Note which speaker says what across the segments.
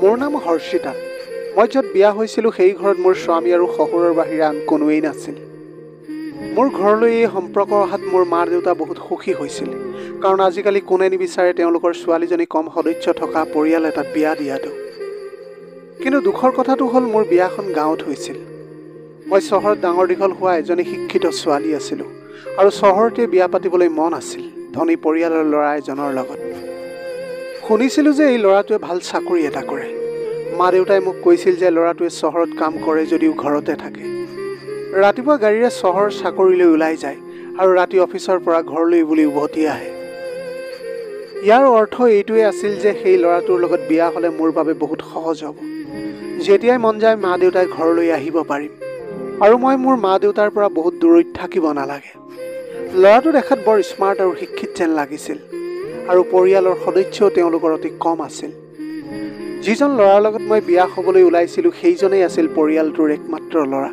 Speaker 1: মোৰ নাম হৰ্ষিতা। মই য'ত বিয়া হৈছিলোঁ সেই ঘৰত মোৰ স্বামী আৰু শহুৰৰ বাহিৰে আন কোনোৱেই নাছিল। মোৰ ঘৰলৈ এই সম্পৰ্ক অহাত মোৰ মা দেউতা বহুত সুখী হৈছিল, কাৰণ আজিকালি কোনে নিবিচাৰে তেওঁলোকৰ ছোৱালীজনী কম সদস্য থকা পৰিয়াল এটাত বিয়া দিয়াটো। কিন্তু দুখৰ কথাটো হ'ল মোৰ বিয়াখন গাঁৱত হৈছিল। মই চহৰত ডাঙৰ দীঘল হোৱা এজনী শিক্ষিত ছোৱালী আছিলোঁ আৰু চহৰতে বিয়া পাতিবলৈ মন আছিল ধনী পৰিয়ালৰ ল'ৰা এজনৰ লগত। শুনিছিলোঁ যে এই ল'ৰাটোৱে ভাল চাকৰি এটা কৰে। মা দেউতাই মোক কৈছিল যে ল'ৰাটোৱে চহৰত কাম কৰে যদিও ঘৰতে থাকে। ৰাতিপুৱা গাড়ীৰে চহৰ চাকৰিলৈ ওলাই যায় আৰু ৰাতি অফিচৰ পৰা ঘৰলৈ বুলি উভতি আহে। ইয়াৰ অৰ্থ এইটোৱে আছিল যে সেই ল'ৰাটোৰ লগত বিয়া হ'লে মোৰ বাবে বহুত সহজ হ'ব। যেতিয়াই মন যায় মা দেউতাই ঘৰলৈ আহিব পাৰিম আৰু মই মোৰ মা দেউতাৰ পৰা বহুত দূৰৈত থাকিব নালাগে। ল'ৰাটো দেখাত বৰ স্মাৰ্ট আৰু শিক্ষিত যেন লাগিছিল আৰু পৰিয়ালৰ সদস্যও তেওঁলোকৰ অতি কম আছিল। যিজন ল'ৰাৰ লগত মই বিয়া হ'বলৈ ওলাইছিলোঁ সেইজনেই আছিল পৰিয়ালটোৰ একমাত্ৰ ল'ৰা।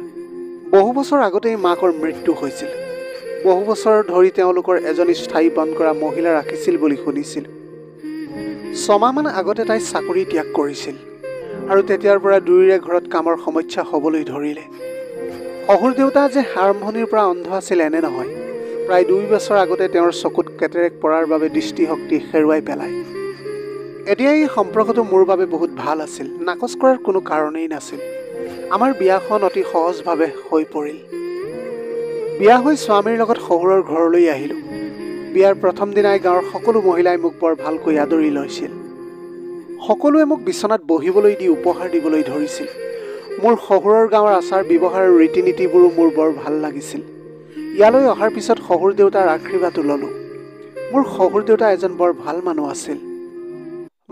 Speaker 1: বহু বছৰ আগতেই মাকৰ মৃত্যু হৈছিল। বহু বছৰ ধৰি তেওঁলোকৰ এজনী স্থায়ী বন্ধ কৰা মহিলা ৰাখিছিল বুলি শুনিছিল। 6 মাহমান আগতে তাই চাকৰি ত্যাগ কৰিছিল আৰু তেতিয়াৰ পৰা দুয়োৰে ঘৰত কামৰ সমস্যা হ'বলৈ ধৰিলে। শহুৰ দেউতা যে আৰম্ভণিৰ পৰা অন্ধ আছিল এনে নহয়। প্ৰায় 2 বছৰ আগতে তেওঁৰ চকুত কেটেৰেক্ট পৰাৰ বাবে দৃষ্টিশক্তি হেৰুৱাই পেলায়। এতিয়া এই সম্পৰ্কটো মোৰ বাবে বহুত ভাল আছিল। নাকচ কৰাৰ কোনো কাৰণেই নাছিল। আমাৰ বিয়াখন অতি সহজভাৱে হৈ পৰিল। বিয়া হৈ স্বামীৰ লগত শহুৰৰ ঘৰলৈ আহিলোঁ। বিয়াৰ প্ৰথম দিনাই গাঁৱৰ সকলো মহিলাই মোক বৰ ভালকৈ আদৰি লৈছিল। সকলোৱে মোক বিচনাত বহিবলৈ দি উপহাৰ দিবলৈ ধৰিছিল। মোৰ শহুৰৰ গাঁৱৰ আচাৰ ব্যৱহাৰ আৰু ৰীতি নীতিবোৰো মোৰ বৰ ভাল লাগিছিল। ইয়ালৈ অহাৰ পিছত শহুৰ দেউতাৰ আশীৰ্বাদো ল'লোঁ। মোৰ শহুৰ দেউতা এজন বৰ ভাল মানুহ আছিল।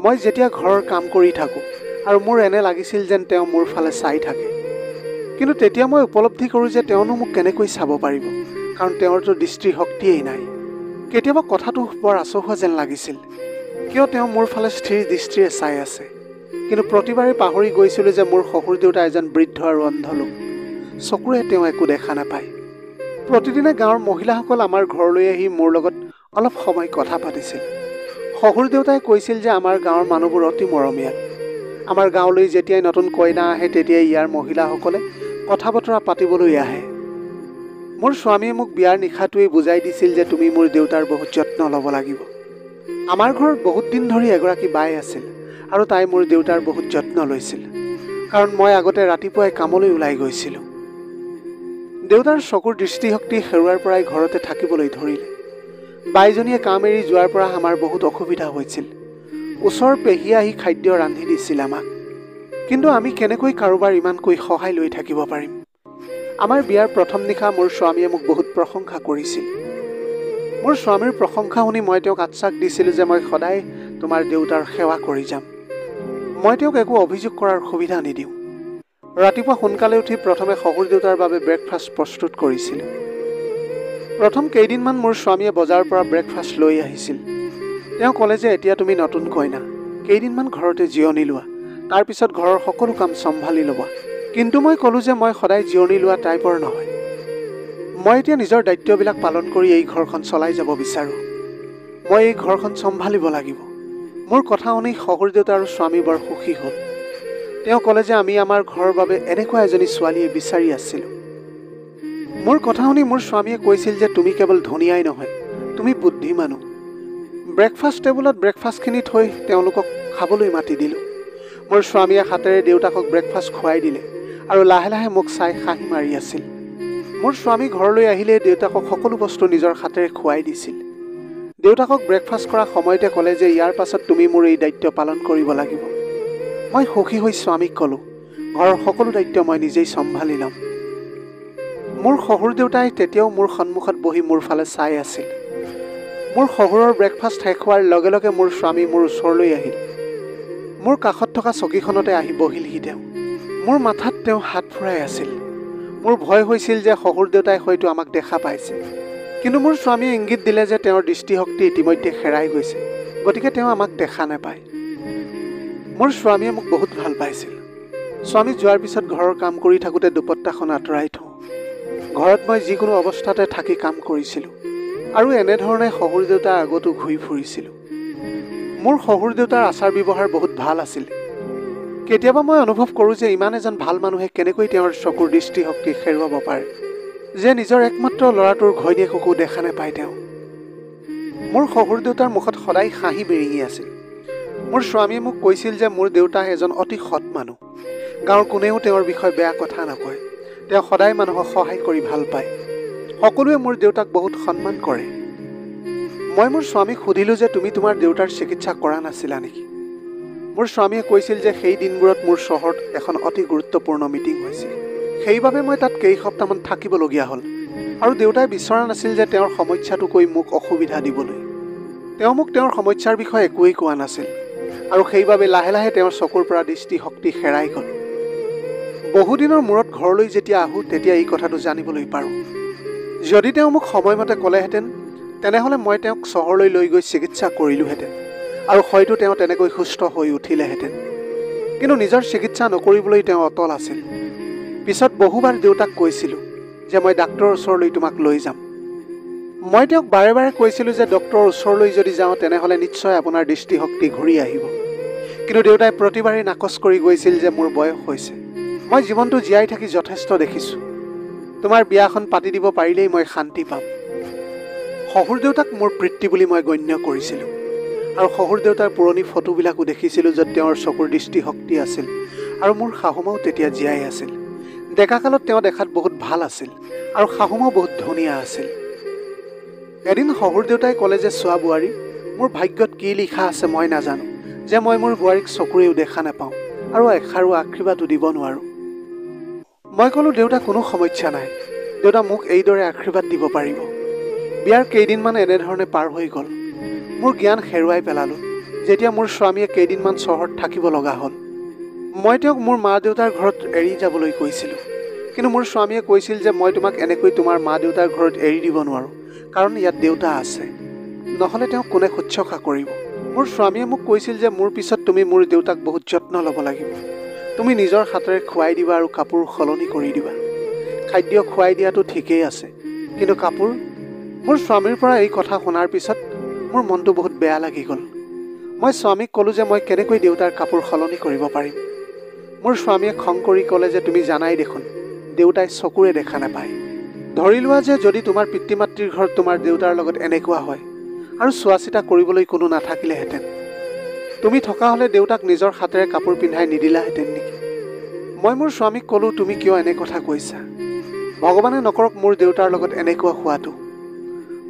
Speaker 1: মই যেতিয়া ঘৰৰ কাম কৰি থাকোঁ আৰু মোৰ এনে লাগিছিল যেন তেওঁ মোৰ ফালে চাই থাকে। কিন্তু তেতিয়া মই উপলব্ধি কৰোঁ যে তেওঁনো মোক কেনেকৈ চাব পাৰিব, কাৰণ তেওঁৰতো দৃষ্টিশক্তিয়েই নাই। কেতিয়াবা কথাটো বৰ আচহুৱা যেন লাগিছিল। কিয় তেওঁ মোৰ ফালে স্থিৰ দৃষ্টিৰে চাই আছে। কিন্তু প্ৰতিবাৰে পাহৰি গৈছিলোঁ যে মোৰ শহুৰ দেউতা এজন বৃদ্ধ আৰু অন্ধ লোক। চকুৰে তেওঁ একো দেখা নাপায়। প্ৰতিদিনে গাঁৱৰ মহিলাসকল আমাৰ ঘৰলৈ আহি মোৰ লগত অলপ সময় কথা পাতিছিল। শহুৰ দেউতাই কৈছিল যে আমাৰ গাঁৱৰ মানুহবোৰ অতি মৰমীয়াল। আমাৰ গাঁৱলৈ যেতিয়াই নতুন কইনা আহে তেতিয়াই ইয়াৰ মহিলাসকলে কথা বতৰা পাতিবলৈ আহে। মোৰ স্বামীয়ে মোক বিয়াৰ নিশাটোৱেই বুজাই দিছিল যে তুমি মোৰ দেউতাৰ বহুত যত্ন ল'ব লাগিব। আমাৰ ঘৰত বহুত দিন ধৰি এগৰাকী বাই আছিল আৰু তাই মোৰ দেউতাৰ বহুত যত্ন লৈছিল, কাৰণ মই আগতে ৰাতিপুৱাই কামলৈ ওলাই গৈছিলোঁ। দেউতাৰ চকুৰ দৃষ্টিশক্তি হেৰুৱাৰ পৰাই ঘৰতে থাকিবলৈ ধৰিলে। বাইজনীয়ে কাম এৰি যোৱাৰ পৰা আমাৰ বহুত অসুবিধা হৈছিল। ওচৰৰ পেহীয়ে আহি খাদ্য ৰান্ধি দিছিল আমাক। কিন্তু আমি কেনেকৈ কাৰোবাৰ ইমানকৈ সহায় লৈ থাকিব পাৰিম? আমাৰ বিয়াৰ প্ৰথম নিশা মোৰ স্বামীয়ে মোক বহুত প্ৰশংসা কৰিছিল। মোৰ স্বামীৰ প্ৰশংসা শুনি মই তেওঁক আশ্বাস দিছিলোঁ যে মই সদায় তোমাৰ দেউতাৰ সেৱা কৰি যাম। মই তেওঁক একো অভিযোগ কৰাৰ সুবিধা নিদিওঁ। ৰাতিপুৱা সোনকালে উঠি প্ৰথমে শহুৰ দেউতাৰ বাবে ব্ৰেকফাষ্ট প্ৰস্তুত কৰিছিলোঁ। প্ৰথম কেইদিনমান মোৰ স্বামীয়ে বজাৰৰ পৰা ব্ৰেকফাষ্ট লৈ আহিছিল। তেওঁ ক'লে যে এতিয়া তুমি নতুন কইনা, কেইদিনমান ঘৰতে জিৰণি লোৱা, তাৰপিছত ঘৰৰ সকলো কাম চম্ভালি ল'বা। কিন্তু মই ক'লোঁ যে মই সদায় জিৰণি লোৱা টাইপৰ নহয়। মই এতিয়া নিজৰ দায়িত্ববিলাক পালন কৰি এই ঘৰখন চলাই যাব বিচাৰোঁ। মই এই ঘৰখন চম্ভালিব লাগিব। মোৰ কথা শুনি শহুৰ দেউতা আৰু স্বামী বৰ সুখী হ'ল। তেওঁ ক'লে যে আমি আমাৰ ঘৰৰ বাবে এনেকুৱা এজনী ছোৱালীয়ে বিচাৰি আছিলোঁ। মোৰ কথা শুনি মোৰ স্বামীয়ে কৈছিল যে তুমি কেৱল ধুনীয়াই নহয়, তুমি বুদ্ধিমানো। ব্ৰেকফাষ্ট টেবুলত ব্ৰেকফাষ্টখিনি থৈ তেওঁলোকক খাবলৈ মাতি দিলোঁ। মোৰ স্বামীয়ে হাতেৰে দেউতাকক ব্ৰেকফাষ্ট খুৱাই দিলে আৰু লাহে লাহে মোক চাই হাঁহি মাৰি আছিল। মোৰ স্বামী ঘৰলৈ আহিলে দেউতাকক সকলো বস্তু নিজৰ হাতেৰে খুৱাই দিছিল। দেউতাকক ব্ৰেকফাষ্ট কৰা সময়তে ক'লে যে ইয়াৰ পাছত তুমি মোৰ এই দায়িত্ব পালন কৰিব লাগিব। মই সুখী হৈ স্বামীক ক'লোঁ, ঘৰৰ সকলো দায়িত্ব মই নিজেই চম্ভালি ল'ম। মোৰ শহুৰ দেউতাই তেতিয়াও মোৰ সন্মুখত বহি মোৰ ফালে চাই আছিল। মোৰ শহুৰৰ ব্ৰেকফাষ্ট শেষ হোৱাৰ লগে লগে মোৰ স্বামী মোৰ ওচৰলৈ আহিল। মোৰ কাষত থকা চকীখনতে আহি বহিলহি তেওঁ। মোৰ মাথাত তেওঁ হাত ফুৰাই আছিল। মোৰ ভয় হৈছিল যে শহুৰ দেউতাই হয়তো আমাক দেখা পাইছে। কিন্তু মোৰ স্বামীয়ে ইংগিত দিলে যে তেওঁৰ দৃষ্টিশক্তি ইতিমধ্যে হেৰাই গৈছে, গতিকে তেওঁ আমাক দেখা নাপায়। মোৰ স্বামীয়ে মোক বহুত ভাল পাইছিল। স্বামী যোৱাৰ পিছত ঘৰৰ কাম কৰি থাকোঁতে দুপট্টাখন আঁতৰাই থওঁ। ঘৰত মই যিকোনো অৱস্থাতে থাকি কাম কৰিছিলোঁ আৰু এনেধৰণে শহুৰ দেউতাৰ আগতো ঘূৰি ফুৰিছিলোঁ। মোৰ শহুৰ দেউতাৰ আচাৰ ব্যৱহাৰ বহুত ভাল আছিল। কেতিয়াবা মই অনুভৱ কৰোঁ যে ইমান এজন ভাল মানুহে কেনেকৈ তেওঁৰ চকুৰ দৃষ্টিশক্তি হেৰুৱাব পাৰে, যে নিজৰ একমাত্ৰ ল'ৰাটোৰ ঘৈণীয়েককো দেখা নাপায় তেওঁ। মোৰ শহুৰ দেউতাৰ মুখত সদায় হাঁহি বিৰিঙি আছিল। মোৰ স্বামীয়ে মোক কৈছিল যে মোৰ দেউতা এজন অতি সৎ মানুহ। গাঁৱৰ কোনেও তেওঁৰ বিষয়ে বেয়া কথা নকয়। তেওঁ সদায় মানুহক সহায় কৰি ভাল পায়। সকলোৱে মোৰ দেউতাক বহুত সন্মান কৰে। মই মোৰ স্বামীক সুধিলোঁ যে তুমি তোমাৰ দেউতাৰ চিকিৎসা কৰা নাছিলা নেকি? মোৰ স্বামীয়ে কৈছিল যে সেই দিনবোৰত মোৰ চহৰত এখন অতি গুৰুত্বপূৰ্ণ মিটিং হৈছিল। সেইবাবে মই তাত কেইসপ্তাহমান থাকিবলগীয়া হ'ল। আৰু দেউতাই বিচৰা নাছিল যে তেওঁৰ সমস্যাটো কৈ মোক অসুবিধা দিবলৈ। তেওঁ মোক তেওঁৰ সমস্যাৰ বিষয়ে একোৱেই কোৱা নাছিল। আৰু সেইবাবে লাহে লাহে তেওঁৰ চকুৰ পৰা দৃষ্টিশক্তি হেৰাই গ'ল। বহুদিনৰ মূৰত ঘৰলৈ যেতিয়া আহোঁ তেতিয়া এই কথাটো জানিবলৈ পাৰোঁ। যদি তেওঁ মোক সময়মতে ক'লেহেঁতেন, তেনেহ'লে মই তেওঁক চহৰলৈ লৈ গৈ চিকিৎসা কৰিলোহেঁতেন আৰু হয়তো তেওঁ তেনেকৈ সুস্থ হৈ উঠিলেহেঁতেন। কিন্তু নিজৰ চিকিৎসা নকৰিবলৈ তেওঁ অটল আছিল। পিছত বহুবাৰ দেউতাক কৈছিলোঁ যে মই ডাক্তৰৰ ওচৰলৈ তোমাক লৈ যাম। মই তেওঁক বাৰে বাৰে কৈছিলোঁ যে ডক্তৰৰ ওচৰলৈ যদি যাওঁ তেনেহ'লে নিশ্চয় আপোনাৰ দৃষ্টিশক্তি ঘূৰি আহিব। কিন্তু দেউতাই প্ৰতিবাৰেই নাকচ কৰি গৈছিল যে মোৰ বয়স হৈছে, মই জীৱনটো জীয়াই থাকি যথেষ্ট দেখিছোঁ, তোমাৰ বিয়াখন পাতি দিব পাৰিলেই মই শান্তি পাম। শহুৰ দেউতাক মোৰ পিতৃ বুলি মই গণ্য কৰিছিলোঁ। আৰু শহুৰ দেউতাৰ পুৰণি ফটোবিলাকো দেখিছিলোঁ য'ত তেওঁৰ চকুৰ দৃষ্টিশক্তি আছিল। আৰু মোৰ শাহুমাও তেতিয়া জীয়াই আছিল। ডেকাকালত তেওঁ দেখাত বহুত ভাল আছিল আৰু শাহুমাও বহুত ধুনীয়া আছিল। এদিন শহুৰ দেউতাই ক'লে যে চোৱা বোৱাৰী, মোৰ ভাগ্যত কি লিখা আছে মই নাজানো, যে মই মোৰ বোৱাৰীক চকুৰেও দেখা নাপাওঁ আৰু এষাৰো আশীৰ্বাদো দিব নোৱাৰোঁ। মই ক'লোঁ দেউতা কোনো সমস্যা নাই, দেউতা মোক এইদৰে আশীৰ্বাদ দিব পাৰিব। বিয়াৰ কেইদিনমান এনেধৰণে পাৰ হৈ গ'ল। মোৰ জ্ঞান হেৰুৱাই পেলালোঁ যেতিয়া মোৰ স্বামীয়ে কেইদিনমান চহৰত থাকিব লগা হ'ল। মই তেওঁক মোৰ মা দেউতাৰ ঘৰত এৰি যাবলৈ কৈছিলোঁ। কিন্তু মোৰ স্বামীয়ে কৈছিল যে মই তোমাক এনেকৈ তোমাৰ মা দেউতাৰ ঘৰত এৰি দিব নোৱাৰোঁ, কাৰণ ইয়াত দেউতা আছে, নহ'লে তেওঁক কোনে শুশ্ৰূষা কৰিব। মোৰ স্বামীয়ে মোক কৈছিল যে মোৰ পিছত তুমি মোৰ দেউতাক বহুত যত্ন ল'ব লাগিব। তুমি নিজৰ হাতেৰে খুৱাই দিবা আৰু কাপোৰ সলনি কৰি দিবা। খাদ্য খুৱাই দিয়াটো ঠিকেই আছে, কিন্তু কাপোৰ? মোৰ স্বামীৰ পৰা এই কথা শুনাৰ পিছত মোৰ মনটো বহুত বেয়া লাগি গ'ল। মই স্বামীক ক'লোঁ যে মই কেনেকৈ দেউতাৰ কাপোৰ সলনি কৰিব পাৰিম। মোৰ স্বামীয়ে খং কৰি ক'লে যে তুমি জানাই দেখোন, দেউতাই চকুৰে দেখা নাপায়। ধৰি লোৱা যে যদি তোমাৰ পিতৃ মাতৃৰ ঘৰত তোমাৰ দেউতাৰ লগত এনেকুৱা হয় আৰু চোৱা চিতা কৰিবলৈ কোনো নাথাকিলেহেঁতেন, তুমি থকা হ'লে দেউতাক নিজৰ হাতেৰে কাপোৰ পিন্ধাই নিদিলাহেঁতেন নেকি? মই মোৰ স্বামীক ক'লোঁ তুমি কিয় এনে কথা কৈছা? ভগৱানে নকৰক মোৰ দেউতাৰ লগত এনেকুৱা হোৱাটো।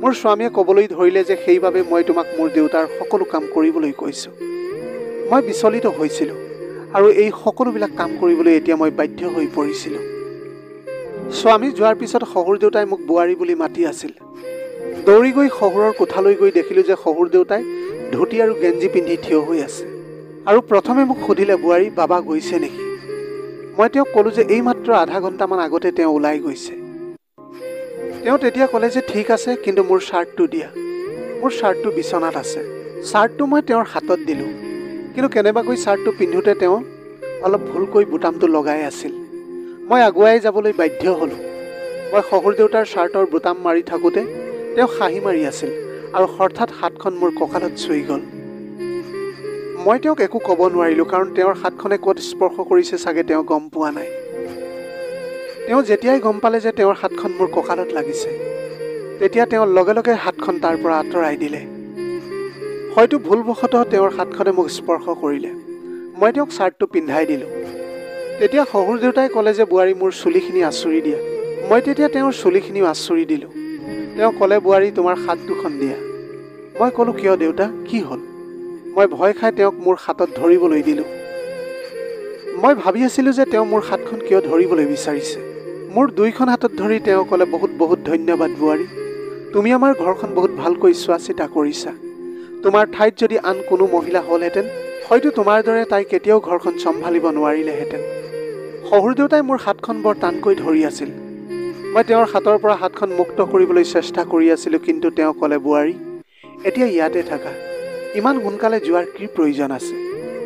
Speaker 1: মোৰ স্বামীয়ে ক'বলৈ ধৰিলে যে সেইবাবে মই তোমাক মোৰ দেউতাৰ সকলো কাম কৰিবলৈ কৈছোঁ। মই বিচলিত হৈছিলোঁ আৰু এই সকলোবিলাক কাম কৰিবলৈ এতিয়া মই বাধ্য হৈ পৰিছিলোঁ। স্বামী যোৱাৰ পিছত শহুৰ দেউতাই মোক বোৱাৰী বুলি মাতি আছিল। দৌৰি গৈ শহুৰৰ কোঠালৈ গৈ দেখিলোঁ যে শহুৰ দেউতাই ধুতি আৰু গেঞ্জি পিন্ধি থিয় হৈ আছে। আৰু প্ৰথমে মোক সুধিলে, বোৱাৰী বাবা গৈছে নেকি? মই তেওঁক ক'লোঁ যে এইমাত্ৰ আধা ঘণ্টামান আগতে তেওঁ ওলাই গৈছে। তেওঁ তেতিয়া ক'লে যে ঠিক আছে, কিন্তু মোৰ শ্বাৰ্টটো দিয়া। মোৰ শ্বাৰ্টটো বিচনাত আছে। শ্বাৰ্টটো মই তেওঁৰ হাতত দিলোঁ, কিন্তু কেনেবাকৈ শ্বাৰ্টটো পিন্ধোতে তেওঁ অলপ ভুলকৈ বুটামটো লগাই আছিল। মই আগুৱাই যাবলৈ বাধ্য হ'লোঁ। মই শহুৰ দেউতাৰ শ্বাৰ্টৰ বুটাম মাৰি থাকোঁতে তেওঁ হাঁহি মাৰি আছিল আৰু হঠাৎ হাতখন মোৰ কঁকালত চুই গ'ল। মই তেওঁক একো ক'ব নোৱাৰিলোঁ, কাৰণ তেওঁৰ হাতখনে ক'ত স্পৰ্শ কৰিছে চাগে তেওঁ গম পোৱা নাই। তেওঁ যেতিয়াই গম পালে যে তেওঁৰ হাতখন মোৰ কঁকালত লাগিছে, তেতিয়া তেওঁ লগে লগে হাতখন তাৰ পৰা আঁতৰাই দিলে। হয়তো ভুলবশতঃ তেওঁৰ হাতখনে মোক স্পৰ্শ কৰিলে। মই তেওঁক শ্বাৰ্টটো পিন্ধাই দিলোঁ। তেতিয়া শহুৰ দেউতাই ক'লে যে বোৱাৰী মোৰ চুলিখিনি আঁচুৰি দিয়া। মই তেতিয়া তেওঁৰ চুলিখিনিও আঁচুৰি দিলোঁ। তেওঁ ক'লে বোৱাৰী তোমাৰ হাত দুখন দিয়া। মই ক'লোঁ কিয় দেউতা, কি হ'ল? মই ভয় খাই তেওঁক মোৰ হাতত ধৰিবলৈ দিলোঁ। মই ভাবি আছিলোঁ যে তেওঁ মোৰ হাতখন কিয় ধৰিবলৈ বিচাৰিছে। মোৰ দুইখন হাতত ধৰি তেওঁ ক'লে বহুত বহুত ধন্যবাদ বোৱাৰী, তুমি আমাৰ ঘৰখন বহুত ভালকৈ চোৱা চিতা কৰিছা। তোমাৰ ঠাইত যদি আন কোনো মহিলা হ'লহেঁতেন, হয়তো তোমাৰ দৰে তাই কেতিয়াও ঘৰখন চম্ভালিব নোৱাৰিলেহেঁতেন। শহুৰ দেউতাই মোৰ হাতখন বৰ টানকৈ ধৰি আছিল। মই তেওঁৰ হাতৰ পৰা হাতখন মুক্ত কৰিবলৈ চেষ্টা কৰি আছিলোঁ, কিন্তু তেওঁ ক'লে বোৱাৰী এতিয়া ইয়াতে থাকা, ইমান সোনকালে যোৱাৰ কি প্ৰয়োজন আছে?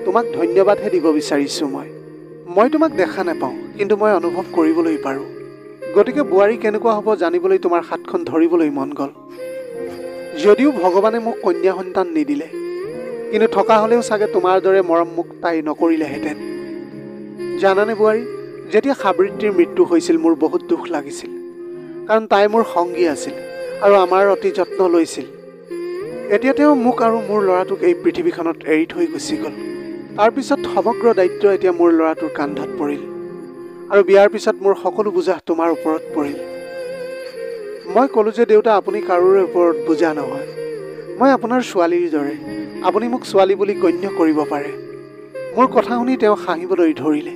Speaker 1: তোমাক ধন্যবাদহে দিব বিচাৰিছোঁ। মই তোমাক দেখা নাপাওঁ, কিন্তু মই অনুভৱ কৰিবলৈ পাৰোঁ। গতিকে বোৱাৰী কেনেকুৱা হ'ব জানিবলৈ তোমাৰ হাতখন ধৰিবলৈ মন গ'ল। যদিও ভগৱানে মোক কন্যা সন্তান নিদিলে, কিন্তু থকা হ'লেও চাগে তোমাৰ দৰে মৰম মোক তাই নকৰিলেহেঁতেন। জানানে বোৱাৰী, যেতিয়া সাবৃত্ৰীৰ মৃত্যু হৈছিল মোৰ বহুত দুখ লাগিছিল, কাৰণ তাই মোৰ সংগী আছিল আৰু আমাৰ অতি যত্ন লৈছিল। এতিয়া তেওঁ মোক আৰু মোৰ ল'ৰাটোক এই পৃথিৱীখনত এৰি থৈ গুচি গ'ল। তাৰপিছত সমগ্ৰ দায়িত্ব এতিয়া মোৰ ল'ৰাটোৰ কান্ধত পৰিল আৰু বিয়াৰ পিছত মোৰ সকলো বোজা তোমাৰ ওপৰত পৰিল। মই ক'লোঁ যে দেউতা, আপুনি কাৰোৰে ওপৰত বোজা নহয়। মই আপোনাৰ ছোৱালীৰ দৰে, আপুনি মোক ছোৱালী বুলি গণ্য কৰিব পাৰে। মোৰ কথা শুনি তেওঁ হাঁহিবলৈ ধৰিলে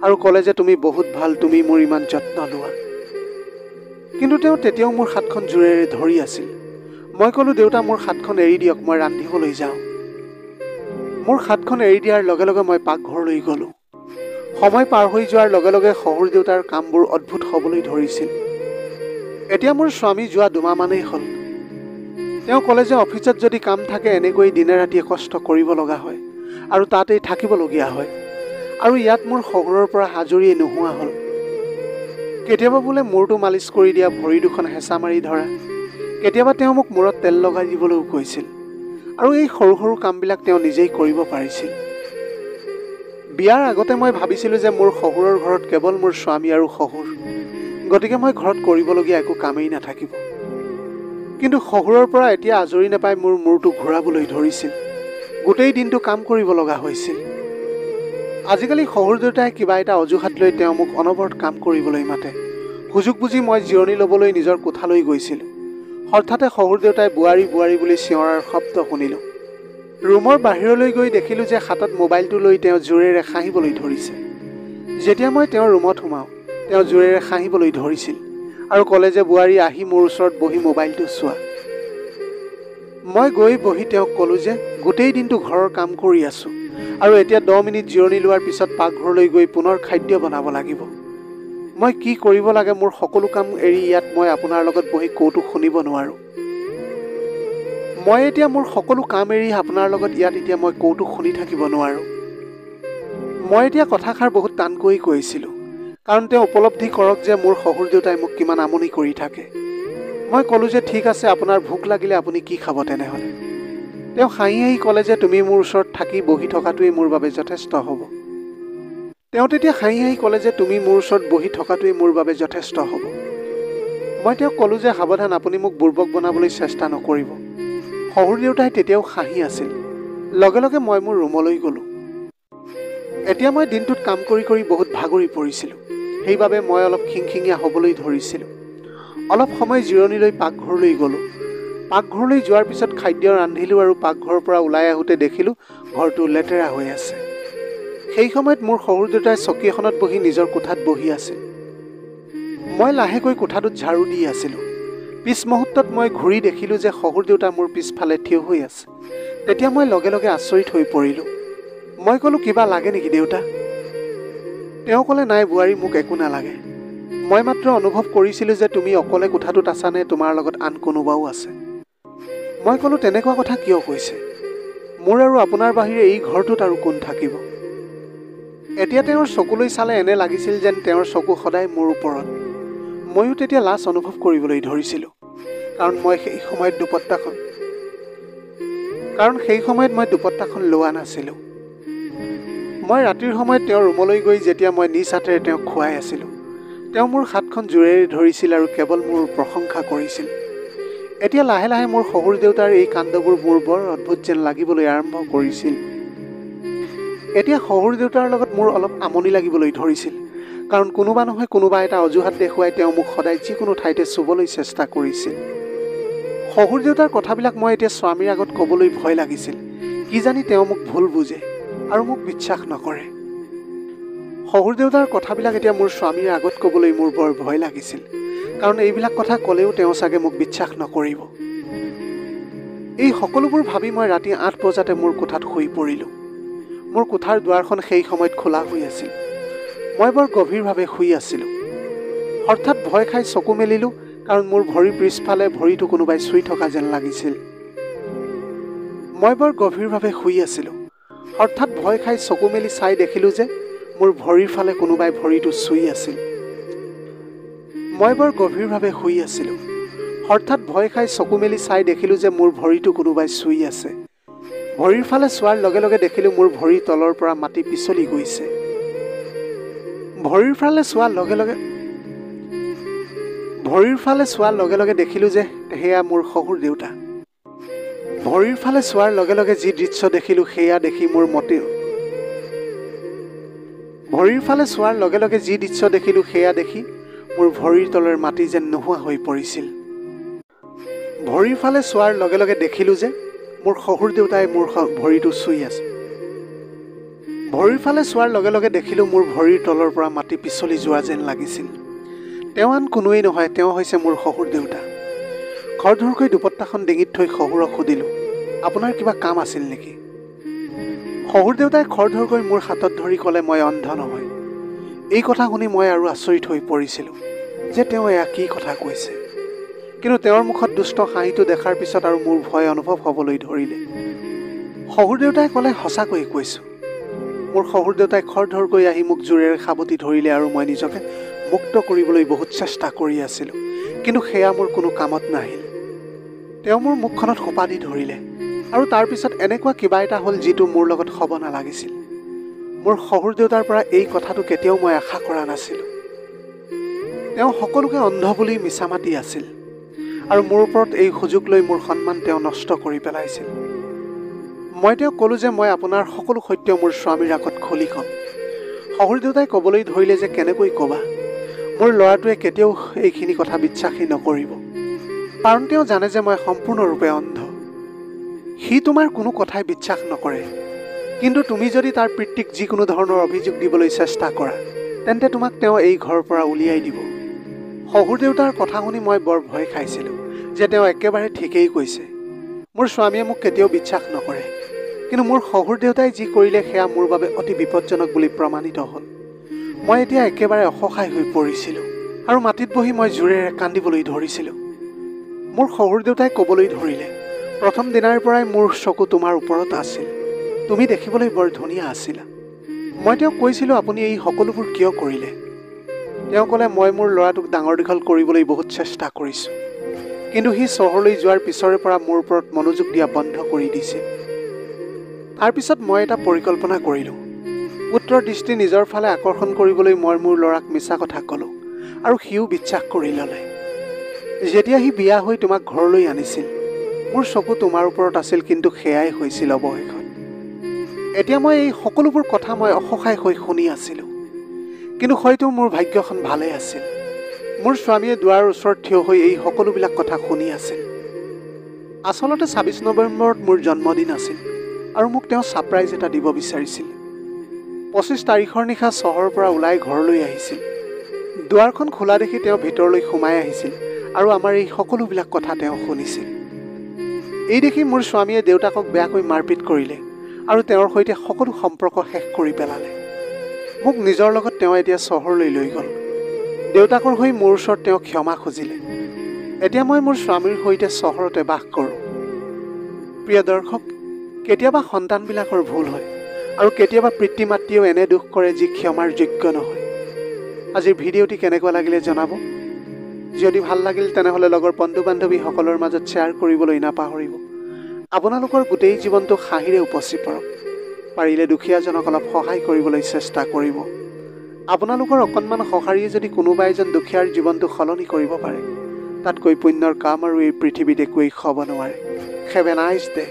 Speaker 1: আৰু ক'লে যে তুমি বহুত ভাল, তুমি মোৰ ইমান যত্ন লোৱা। কিন্তু তেওঁ তেতিয়াও মোৰ হাতখন জোৰেৰে ধৰি আছিল। মই ক'লোঁ, দেউতা মোৰ হাতখন এৰি দিয়ক, মই ৰান্ধিবলৈ যাওঁ। মোৰ হাতখন এৰি দিয়াৰ লগে লগে মই পাকঘৰলৈ গ'লোঁ। সময় পাৰ হৈ যোৱাৰ লগে লগে শহুৰ দেউতাৰ কামবোৰ অদ্ভুত হ'বলৈ ধৰিছিল। এতিয়া মোৰ স্বামী যোৱা 2 মাহমানেই হ'ল। তেওঁ ক'লে যে অফিচত যদি কাম থাকে এনেকৈ দিনে ৰাতিয়ে কষ্ট কৰিব লগা হয় আৰু তাতেই থাকিবলগীয়া হয়, আৰু ইয়াত মোৰ শহুৰৰ পৰা হাজৰিয়ে নোহোৱা হ'ল। কেতিয়াবা বোলে মূৰটো মালিচ কৰি দিয়া, ভৰি দুখন হেঁচা মাৰি ধৰা, কেতিয়াবা তেওঁ মোক মূৰত তেল লগাই দিবলৈও কৈছিল, আৰু এই সৰু সৰু কামবিলাক তেওঁ নিজেই কৰিব পাৰিছিল। বিয়াৰ আগতে মই ভাবিছিলোঁ যে মোৰ শহুৰৰ ঘৰত কেৱল মোৰ স্বামী আৰু শহুৰ, গতিকে মই ঘৰত কৰিবলগীয়া একো কামেই নাথাকিব। কিন্তু শহুৰৰ পৰা এতিয়া আজৰি নাপাই মোৰ মূৰটো ঘূৰাবলৈ ধৰিছিল। গোটেই দিনটো কাম কৰিব লগা হৈছিল। আজিকালি শহুৰ দেউতাই কিবা এটা অজুহাত লৈ তেওঁ মোক অনবৰত কাম কৰিবলৈ মাতে। সুযোগ বুজি মই জিৰণি ল'বলৈ নিজৰ কোঠালৈ গৈছিলোঁ। হঠাতে শহুৰ দেউতাই বোৱাৰী বোৱাৰী বুলি চিঞৰাৰ শব্দ শুনিলোঁ। ৰুমৰ বাহিৰলৈ গৈ দেখিলোঁ যে হাতত মোবাইলটো লৈ তেওঁ জোৰেৰে হাঁহিবলৈ ধৰিছে। যেতিয়া মই তেওঁৰ ৰুমত সোমাওঁ, তেওঁ জোৰেৰে হাঁহিবলৈ ধৰিছিল আৰু ক'লে যে বোৱাৰী, আহি মোৰ ওচৰত বহি মোবাইলটো চোৱা। মই গৈ বহি তেওঁক ক'লোঁ যে গোটেই দিনটো ঘৰৰ কাম কৰি আছোঁ আৰু এতিয়া 10 মিনিট জিৰণি লোৱাৰ পিছত পাকঘৰলৈ গৈ পুনৰ খাদ্য বনাব লাগিব। মই কি কৰিব লাগে মোৰ সকলো কাম এৰি ইয়াত মই আপোনাৰ লগত বহি কৌতুক শুনিব নোৱাৰোঁ। মই এতিয়া মোৰ সকলো কাম এৰি আপোনাৰ লগত ইয়াত এতিয়া মই কৌতুক শুনি থাকিব নোৱাৰোঁ। মই এতিয়া কথাষাৰ বহুত টানকৈ কৈছিলোঁ, কাৰণ তেওঁ উপলব্ধি কৰক যে মোৰ শহুৰ দেউতাই মোক কিমান আমনি কৰি থাকে। মই ক'লোঁ যে ঠিক আছে, আপোনাৰ ভোক লাগিলে আপুনি কি খাব তেনেহ'লে। তেওঁ হাঁহি হাঁহি ক'লে যে তুমি মোৰ ওচৰত থাকি বহি থকাটোৱেই মোৰ বাবে যথেষ্ট হ'ব। তেওঁ তেতিয়া হাঁহি হাঁহি ক'লে যে তুমি মোৰ ওচৰত বহি থকাটোৱেই মোৰ বাবে যথেষ্ট হ'ব। মই তেওঁক ক'লোঁ যে সাৱধান, আপুনি মোক বুৰ্বক বনাবলৈ চেষ্টা নকৰিব। শহুৰ দেউতাই তেতিয়াও হাঁহি আছিল। লগে লগে মই মোৰ ৰুমলৈ গ'লোঁ। এতিয়া মই দিনটোত কাম কৰি কৰি বহুত ভাগৰি পৰিছিলোঁ। সেইবাবে মই অলপ খিংখিঙীয়া হ'বলৈ ধৰিছিলোঁ। অলপ সময় জিৰণি লৈ পাকঘৰলৈ গ'লোঁ। পাকঘৰলৈ যোৱাৰ পিছত খাদ্য ৰান্ধিলোঁ আৰু পাকঘৰৰ পৰা ওলাই আহোঁতে দেখিলোঁ ঘৰটো লেতেৰা হৈ আছে। সেই সময়ত মোৰ শহুৰ দেউতাই চকী এখনত বহি নিজৰ কোঠাত বহি আছিল। মই লাহেকৈ কোঠাটোত ঝাৰু দি আছিলোঁ। পিছ মুহূৰ্তত মই ঘূৰি দেখিলোঁ যে শহুৰ দেউতা মোৰ পিছফালে থিয় হৈ আছে। তেতিয়া মই লগে লগে আচৰিত হৈ পৰিলোঁ। মই ক'লোঁ, কিবা লাগে নেকি দেউতা? তেওঁ ক'লে, নাই বোৱাৰী, মোক একো নালাগে। মই মাত্ৰ অনুভৱ কৰিছিলোঁ যে তুমি অকলে কোঠাটোত আছা নে তোমাৰ লগত আন কোনোবাও আছে। মই ক'লোঁ, তেনেকুৱা কথা কিয় কৈছে? মোৰ আৰু আপোনাৰ বাহিৰে এই ঘৰটোত আৰু কোন থাকিব? এতিয়া তেওঁৰ চকুলৈ চালে এনে লাগিছিল যেন তেওঁৰ চকু সদায় মোৰ ওপৰত। ময়ো তেতিয়া লাজ অনুভৱ কৰিবলৈ ধৰিছিলোঁ, কাৰণ সেই সময়ত মই দুপট্টাখন লোৱা নাছিলোঁ। মই ৰাতিৰ সময়ত তেওঁৰ ৰুমলৈ গৈ যেতিয়া মই নিজ হাতেৰে তেওঁক খুৱাই আছিলোঁ, তেওঁ মোৰ হাতখন জোৰেৰে ধৰিছিল আৰু কেৱল মোৰ প্ৰশংসা কৰিছিল। এতিয়া লাহে লাহে মোৰ শহুৰ দেউতাৰ এই কাণ্ডবোৰ মোৰ বৰ অদ্ভুত যেন লাগিবলৈ আৰম্ভ কৰিছিল। এতিয়া শহুৰ দেউতাৰ লগত মোৰ অলপ আমনি লাগিবলৈ ধৰিছিল, কাৰণ কোনোবা নহয় কোনোবা এটা অজুহাত দেখুৱাই তেওঁ মোক সদায় যিকোনো ঠাইতে চুবলৈ চেষ্টা কৰিছিল। শহুৰ দেউতাৰ কথাবিলাক মই এতিয়া স্বামীৰ আগত ক'বলৈ ভয় লাগিছিল। কিজানি তেওঁ মোক ভুল বুজে আৰু মোক বিশ্বাস নকৰে। শহুৰ দেউতাৰ কথাবিলাক এতিয়া মোৰ স্বামীৰ আগত ক'বলৈ মোৰ বৰ ভয় লাগিছিল, কাৰণ এইবিলাক কথা ক'লেও তেওঁ চাগে মোক বিশ্বাস নকৰিব। এই সকলোবোৰ ভাবি মই ৰাতি 8 বজাতে মোৰ কোঠাত শুই পৰিলোঁ। মোৰ কোঠাৰ দুৱাৰখন সেই সময়ত খোলা হৈ আছিল। মই বৰ গভীৰভাৱে শুই আছিলোঁ। হঠাৎ ভয় খাই চকু মেলিলোঁ, কাৰণ মোৰ ভৰিৰ পিছফালে ভৰিটো কোনোবাই চুই থকা যেন লাগিছিল। মই বৰ গভীৰভাৱে শুই আছিলোঁ। হঠাৎ ভয় খাই চকু মেলি চাই দেখিলোঁ যে মোৰ ভৰিৰ ফালে কোনোবাই ভৰিটো চুই আছিল। মই বৰ গভীৰভাৱে শুই আছিলোঁ। হঠাৎ ভয় খাই চকু মেলি চাই দেখিলোঁ যে মোৰ ভৰিটো কোনোবাই চুই আছে। ভৰিৰ ফালে চোৱাৰ লগে লগে দেখিলোঁ মোৰ ভৰিৰ তলৰ পৰা মাটি পিছলি গৈছে। ভৰিৰ ফালে চোৱাৰ লগে লগে দেখিলোঁ যে সেয়া মোৰ শহুৰ দেউতা। ভৰিৰ ফালে চোৱাৰ লগে লগে যি দৃশ্য দেখিলোঁ সেয়া দেখি মোৰ ভৰিৰ তলৰ মাটি যেন নোহোৱা হৈ পৰিছিল। ভৰিৰ ফালে চোৱাৰ লগে লগে দেখিলোঁ যে মোৰ শহুৰ দেউতাই মোৰ ভৰিটো চুই আছে। ভৰিৰ ফালে চোৱাৰ লগে লগে দেখিলোঁ মোৰ ভৰিৰ তলৰ পৰা মাটি পিছলি যোৱা যেন লাগিছিল। তেওঁ আন কোনোৱেই নহয়, তেওঁ হৈছে মোৰ শহুৰ দেউতা। খৰধৰকৈ দুপট্টাখন ডিঙিত থৈ শহুৰক সুধিলোঁ, আপোনাৰ কিবা কাম আছিল নেকি? শহুৰ দেউতাই খৰধৰকৈ মোৰ হাতত ধৰি ক'লে, মই অন্ধ নহয়। এই কথা শুনি মই আৰু আচৰিত হৈ পৰিছিলোঁ যে তেওঁ এয়া কি কথা কৈছে। কিন্তু তেওঁৰ মুখত দুষ্ট হাঁহিটো দেখাৰ পিছত আৰু মোৰ ভয় অনুভৱ হ'বলৈ ধৰিলে। শহুৰ দেউতাই ক'লে, সঁচাকৈয়ে কৈছোঁ। মোৰ শহুৰ দেউতাই খৰধৰকৈ আহি মোক জোৰেৰে সাবটি ধৰিলে আৰু মই নিজকে মুক্ত কৰিবলৈ বহুত চেষ্টা কৰি আছিলোঁ, কিন্তু সেয়া মোৰ কোনো কামত নাহিল। তেওঁ মোৰ মুখখনত সোপা দি ধৰিলে আৰু তাৰপিছত এনেকুৱা কিবা এটা হ'ল যিটো মোৰ লগত হ'ব নালাগিছিল। মোৰ শহুৰ দেউতাৰ পৰা এই কথাটো কেতিয়াও মই আশা কৰা নাছিলোঁ। তেওঁ সকলোকে অন্ধ বুলি মিছা মাতি আছিল আৰু মোৰ ওপৰত এই সুযোগ লৈ মোৰ সন্মান তেওঁ নষ্ট কৰি পেলাইছিল। মই তেওঁক ক'লোঁ যে মই আপোনাৰ সকলো সত্য মোৰ স্বামীৰ আগত খুলি ক'ম। শহুৰ দেউতাই ক'বলৈ ধৰিলে যে কেনেকৈ ক'বা, মোৰ ল'ৰাটোৱে কেতিয়াও এইখিনি কথা বিশ্বাসী নকৰিব, কাৰণ তেওঁ জানে যে মই সম্পূৰ্ণৰূপে অন্ধ। সি তোমাৰ কোনো কথাই বিশ্বাস নকৰে, কিন্তু তুমি যদি তাৰ পিতৃক যিকোনো ধৰণৰ অভিযোগ দিবলৈ চেষ্টা কৰা তেন্তে তোমাক তেওঁ এই ঘৰৰ পৰা উলিয়াই দিব। শহুৰ দেউতাৰ কথা শুনি মই বৰ ভয় খাইছিলোঁ যে তেওঁ একেবাৰে ঠিকেই কৈছে। মোৰ স্বামীয়ে মোক কেতিয়াও বিশ্বাস নকৰে, কিন্তু মোৰ শহুৰ দেউতাই যি কৰিলে সেয়া মোৰ বাবে অতি বিপদজনক বুলি প্ৰমাণিত হ'ল। মই এতিয়া একেবাৰে অসহায় হৈ পৰিছিলোঁ আৰু মাটিত বহি মই জোৰেৰে কান্দিবলৈ ধৰিছিলোঁ। মোৰ শহুৰ দেউতাই ক'বলৈ ধৰিলে, প্ৰথম দিনাৰ পৰাই মোৰ চকু তোমাৰ ওপৰত আছিল, তুমি দেখিবলৈ বৰ ধুনীয়া আছিলা। মই তেওঁক কৈছিলোঁ, আপুনি এই সকলোবোৰ কিয় কৰিলে? তেওঁ ক'লে, মই মোৰ ল'ৰাটোক ডাঙৰ দীঘল কৰিবলৈ বহুত চেষ্টা কৰিছোঁ, কিন্তু সি চহৰলৈ যোৱাৰ পিছৰে পৰা মোৰ ওপৰত মনোযোগ দিয়া বন্ধ কৰি দিছে। তাৰপিছত মই এটা পৰিকল্পনা কৰিলোঁ। পুত্ৰৰ দৃষ্টি নিজৰ ফালে আকৰ্ষণ কৰিবলৈ মই মোৰ ল'ৰাক মিছা কথা ক'লোঁ আৰু সিও বিশ্বাস কৰি ল'লে। যেতিয়া সি বিয়া হৈ তোমাক ঘৰলৈ আনিছিল, মোৰ চকু তোমাৰ ওপৰত আছিল, কিন্তু সেয়াই হৈছিল অৱশেষত। এতিয়া মই এই সকলোবোৰ কথা মই অসহায় হৈ শুনি আছিলোঁ, কিন্তু হয়তো মোৰ ভাগ্যখন ভালে আছিল। মোৰ স্বামীয়ে দুৱাৰৰ ওচৰত থিয় হৈ এই সকলোবিলাক কথা শুনি আছিল। আচলতে ২৬ নৱেম্বৰত মোৰ জন্মদিন আছিল আৰু মোক তেওঁ ছাৰপ্ৰাইজ এটা দিব বিচাৰিছিল। ২৫ তাৰিখৰ নিশা চহৰৰ পৰা ওলাই ঘৰলৈ আহিছিল। দুৱাৰখন খোলা দেখি তেওঁ ভিতৰলৈ সোমাই আহিছিল আৰু আমাৰ এই সকলোবিলাক কথা তেওঁ শুনিছিল। এই দেখি মোৰ স্বামীয়ে দেউতাকক বেয়াকৈ মাৰপিট কৰিলে আৰু তেওঁৰ সৈতে সকলো সম্পৰ্ক শেষ কৰি পেলালে। মোক নিজৰ লগত তেওঁ এতিয়া চহৰলৈ লৈ গ'ল। দেউতাকৰ হৈ মোৰ ওচৰত তেওঁ ক্ষমা খুজিলে। এতিয়া মই মোৰ স্বামীৰ সৈতে চহৰতে বাস কৰোঁ। প্ৰিয় দৰ্শক, কেতিয়াবা সন্তানবিলাকৰ ভুল হয় আৰু কেতিয়াবা পিতৃ মাতৃয়েও এনে দুখ কৰে যি ক্ষমাৰ যোগ্য নহয়। আজিৰ ভিডিঅ'টি কেনেকুৱা লাগিলে জনাব। যদি ভাল লাগিল তেনেহ'লে লগৰ বন্ধু বান্ধৱীসকলৰ মাজত শ্বেয়াৰ কৰিবলৈ নাপাহৰিব। আপোনালোকৰ গোটেই জীৱনটো হাঁহিৰে উপচি পৰক। পাৰিলে দুখীয়াজনক অলপ সহায় কৰিবলৈ চেষ্টা কৰিব। আপোনালোকৰ অকণমান সঁহাৰিয়ে যদি কোনোবা এজন দুখীয়াৰ জীৱনটো সলনি কৰিব পাৰে, তাতকৈ পুণ্যৰ কাম আৰু এই পৃথিৱীত একোৱেই হ'ব নোৱাৰে। Have a nice day.